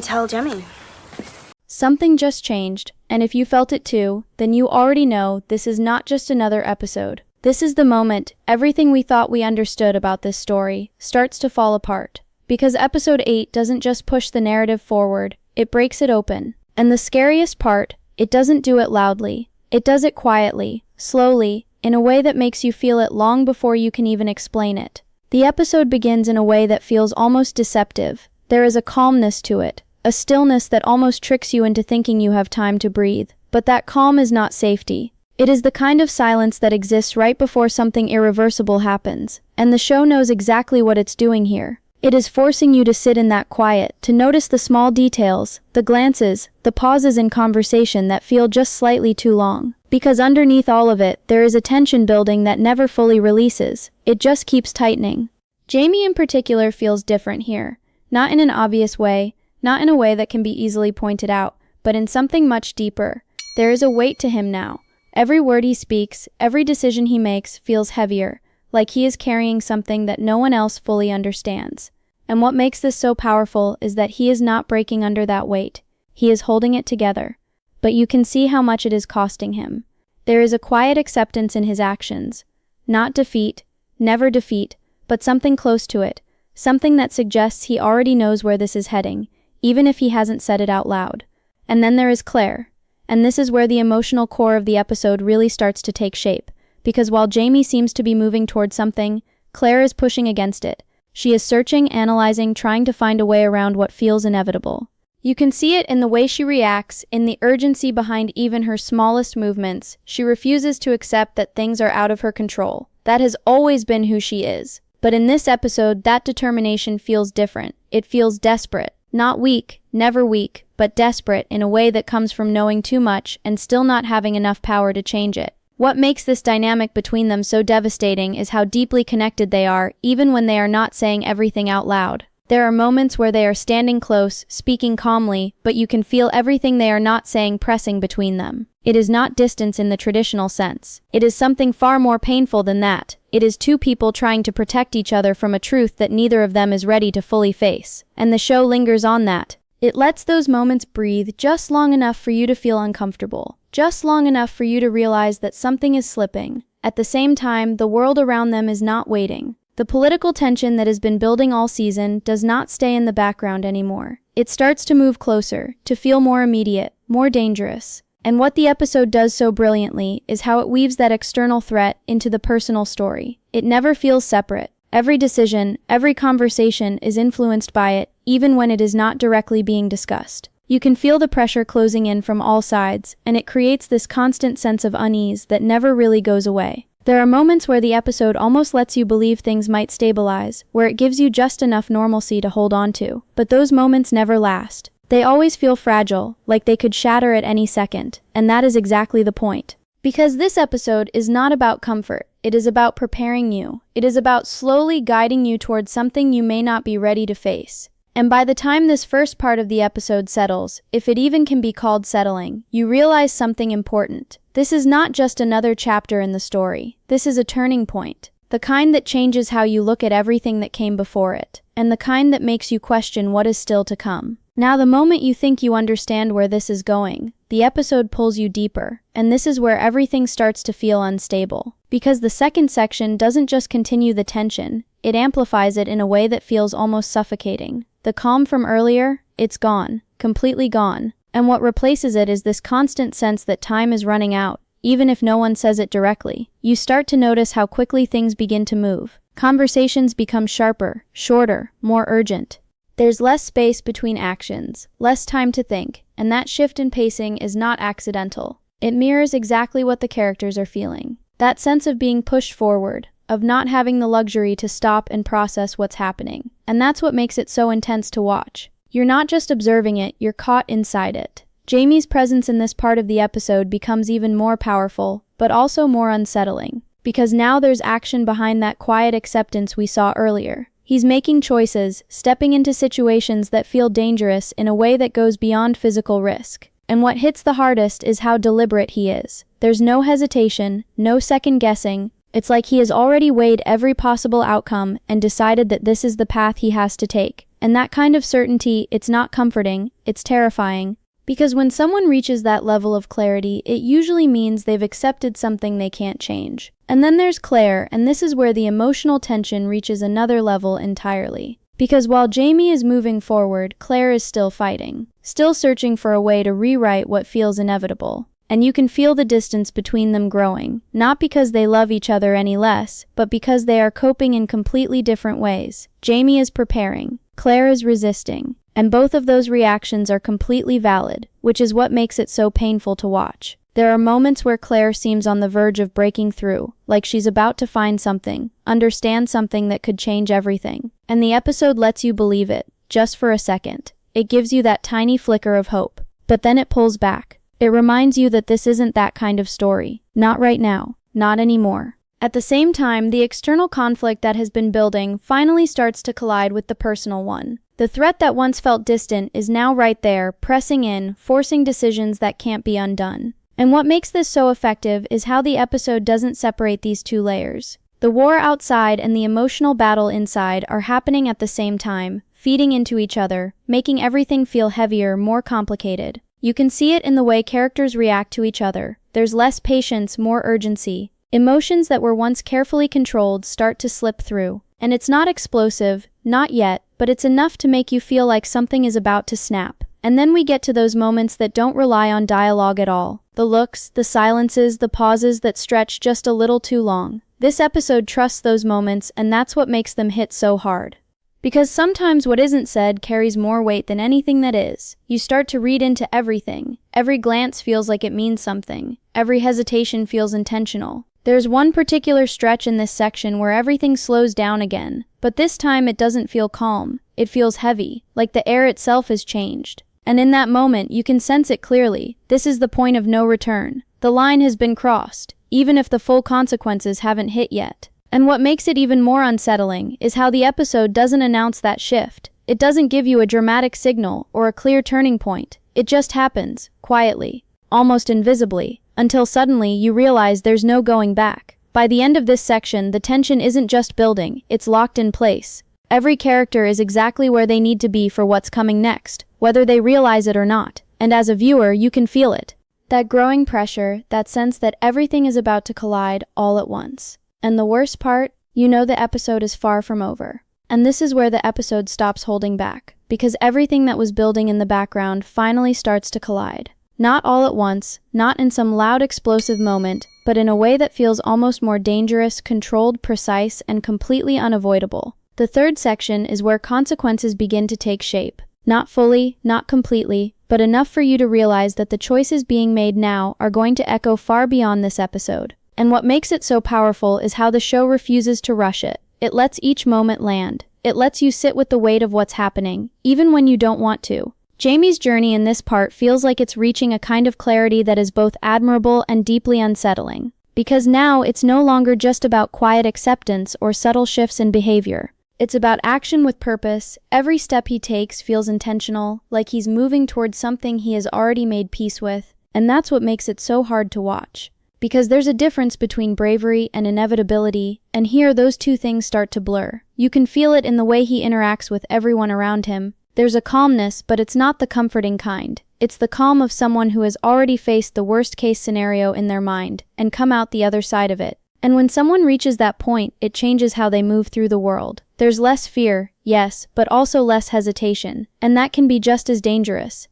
me tell Jemmy. Something just changed, and if you felt it too, then you already know this is not just another episode. This is the moment everything we thought we understood about this story starts to fall apart. Because episode 8 doesn't just push the narrative forward, it breaks it open. And the scariest part, it doesn't do it loudly. It does it quietly, slowly, in a way that makes you feel it long before you can even explain it. The episode begins in a way that feels almost deceptive. There is a calmness to it, a stillness that almost tricks you into thinking you have time to breathe. But that calm is not safety. It is the kind of silence that exists right before something irreversible happens, and the show knows exactly what it's doing here. It is forcing you to sit in that quiet, to notice the small details, the glances, the pauses in conversation that feel just slightly too long. Because underneath all of it, there is a tension building that never fully releases. It just keeps tightening. Jamie in particular feels different here. Not in an obvious way, not in a way that can be easily pointed out, but in something much deeper. There is a weight to him now. Every word he speaks, every decision he makes feels heavier, like he is carrying something that no one else fully understands. And what makes this so powerful is that he is not breaking under that weight. He is holding it together. But you can see how much it is costing him. There is a quiet acceptance in his actions. Not defeat, never defeat, but something close to it. Something that suggests he already knows where this is heading, even if he hasn't said it out loud. And then there is Claire. And this is where the emotional core of the episode really starts to take shape. Because while Jamie seems to be moving towards something, Claire is pushing against it. She is searching, analyzing, trying to find a way around what feels inevitable. You can see it in the way she reacts, in the urgency behind even her smallest movements. She refuses to accept that things are out of her control. That has always been who she is. But in this episode, that determination feels different. It feels desperate. Not weak, never weak, but desperate in a way that comes from knowing too much and still not having enough power to change it. What makes this dynamic between them so devastating is how deeply connected they are, even when they are not saying everything out loud. There are moments where they are standing close, speaking calmly, but you can feel everything they are not saying pressing between them. It is not distance in the traditional sense. It is something far more painful than that. It is two people trying to protect each other from a truth that neither of them is ready to fully face. And the show lingers on that. It lets those moments breathe just long enough for you to feel uncomfortable. Just long enough for you to realize that something is slipping. At the same time, the world around them is not waiting. The political tension that has been building all season does not stay in the background anymore. It starts to move closer, to feel more immediate, more dangerous. And what the episode does so brilliantly is how it weaves that external threat into the personal story. It never feels separate. Every decision, every conversation is influenced by it, even when it is not directly being discussed. You can feel the pressure closing in from all sides, and it creates this constant sense of unease that never really goes away. There are moments where the episode almost lets you believe things might stabilize, where it gives you just enough normalcy to hold on to. But those moments never last. They always feel fragile, like they could shatter at any second, and that is exactly the point. Because this episode is not about comfort, it is about preparing you. It is about slowly guiding you towards something you may not be ready to face. And by the time this first part of the episode settles, if it even can be called settling, you realize something important. This is not just another chapter in the story. This is a turning point. The kind that changes how you look at everything that came before it, and the kind that makes you question what is still to come. Now, the moment you think you understand where this is going, the episode pulls you deeper, and this is where everything starts to feel unstable. Because the second section doesn't just continue the tension, it amplifies it in a way that feels almost suffocating. The calm from earlier, it's gone, completely gone. And what replaces it is this constant sense that time is running out, even if no one says it directly. You start to notice how quickly things begin to move. Conversations become sharper, shorter, more urgent. There's less space between actions, less time to think, and that shift in pacing is not accidental. It mirrors exactly what the characters are feeling. That sense of being pushed forward, of not having the luxury to stop and process what's happening. And that's what makes it so intense to watch. You're not just observing it, you're caught inside it. Jamie's presence in this part of the episode becomes even more powerful, but also more unsettling. Because now there's action behind that quiet acceptance we saw earlier. He's making choices, stepping into situations that feel dangerous in a way that goes beyond physical risk. And what hits the hardest is how deliberate he is. There's no hesitation, no second guessing. It's like he has already weighed every possible outcome and decided that this is the path he has to take. And that kind of certainty, it's not comforting, it's terrifying. Because when someone reaches that level of clarity, it usually means they've accepted something they can't change. And then there's Claire, and this is where the emotional tension reaches another level entirely. Because while Jamie is moving forward, Claire is still fighting, still searching for a way to rewrite what feels inevitable. And you can feel the distance between them growing, not because they love each other any less, but because they are coping in completely different ways. Jamie is preparing, Claire is resisting. And both of those reactions are completely valid, which is what makes it so painful to watch. There are moments where Claire seems on the verge of breaking through, like she's about to find something, understand something that could change everything. And the episode lets you believe it, just for a second. It gives you that tiny flicker of hope. But then it pulls back. It reminds you that this isn't that kind of story. Not right now. Not anymore. At the same time, the external conflict that has been building finally starts to collide with the personal one. The threat that once felt distant is now right there, pressing in, forcing decisions that can't be undone. And what makes this so effective is how the episode doesn't separate these two layers. The war outside and the emotional battle inside are happening at the same time, feeding into each other, making everything feel heavier, more complicated. You can see it in the way characters react to each other. There's less patience, more urgency. Emotions that were once carefully controlled start to slip through. And it's not explosive, not yet, but it's enough to make you feel like something is about to snap. And then we get to those moments that don't rely on dialogue at all. The looks, the silences, the pauses that stretch just a little too long. This episode trusts those moments, and that's what makes them hit so hard. Because sometimes what isn't said carries more weight than anything that is. You start to read into everything. Every glance feels like it means something. Every hesitation feels intentional. There's one particular stretch in this section where everything slows down again, but this time it doesn't feel calm. It feels heavy, like the air itself has changed. And in that moment, you can sense it clearly. This is the point of no return. The line has been crossed, even if the full consequences haven't hit yet. And what makes it even more unsettling is how the episode doesn't announce that shift. It doesn't give you a dramatic signal or a clear turning point. It just happens, quietly, almost invisibly, until suddenly you realize there's no going back. By the end of this section, the tension isn't just building, it's locked in place. Every character is exactly where they need to be for what's coming next, whether they realize it or not. And as a viewer, you can feel it. That growing pressure, that sense that everything is about to collide all at once. And the worst part, you know the episode is far from over. And this is where the episode stops holding back, because everything that was building in the background finally starts to collide. Not all at once, not in some loud explosive moment, but in a way that feels almost more dangerous, controlled, precise, and completely unavoidable. The third section is where consequences begin to take shape. Not fully, not completely, but enough for you to realize that the choices being made now are going to echo far beyond this episode. And what makes it so powerful is how the show refuses to rush it. It lets each moment land. It lets you sit with the weight of what's happening, even when you don't want to. Jamie's journey in this part feels like it's reaching a kind of clarity that is both admirable and deeply unsettling. Because now it's no longer just about quiet acceptance or subtle shifts in behavior. It's about action with purpose. Every step he takes feels intentional, like he's moving towards something he has already made peace with. And that's what makes it so hard to watch. Because there's a difference between bravery and inevitability, and here those two things start to blur. You can feel it in the way he interacts with everyone around him. There's a calmness, but it's not the comforting kind. It's the calm of someone who has already faced the worst-case scenario in their mind and come out the other side of it. And when someone reaches that point, it changes how they move through the world. There's less fear, yes, but also less hesitation, and that can be just as dangerous.